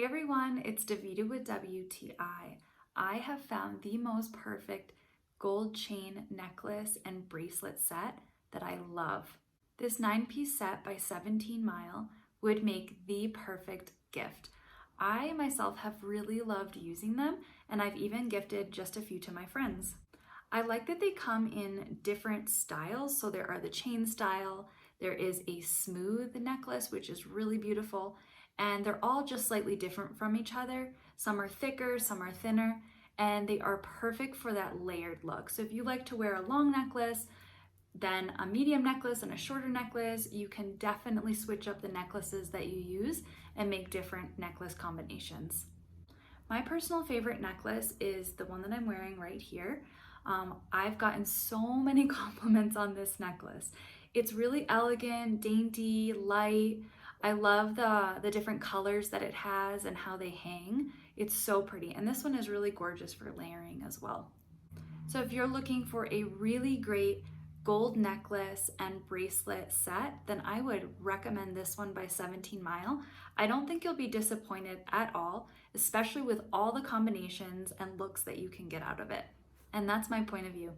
Hey everyone, it's Davida with WTI. I have found the most perfect gold chain necklace and bracelet set that I love. This 9-piece set by 17 Mile would make the perfect gift. I myself have really loved using them, and I've even gifted just a few to my friends. I like that they come in different styles. So there are the chain style, there is a smooth necklace, which is really beautiful, and they're all just slightly different from each other. Some are thicker, some are thinner, and they are perfect for that layered look. So if you like to wear a long necklace, then a medium necklace and a shorter necklace, you can definitely switch up the necklaces that you use and make different necklace combinations. My personal favorite necklace is the one that I'm wearing right here. I've gotten so many compliments on this necklace. It's really elegant, dainty, light. I love the different colors that it has and how they hang. It's so pretty. And this one is really gorgeous for layering as well. So if you're looking for a really great gold necklace and bracelet set, then I would recommend this one by 17 Mile. I don't think you'll be disappointed at all, especially with all the combinations and looks that you can get out of it. And that's my point of view.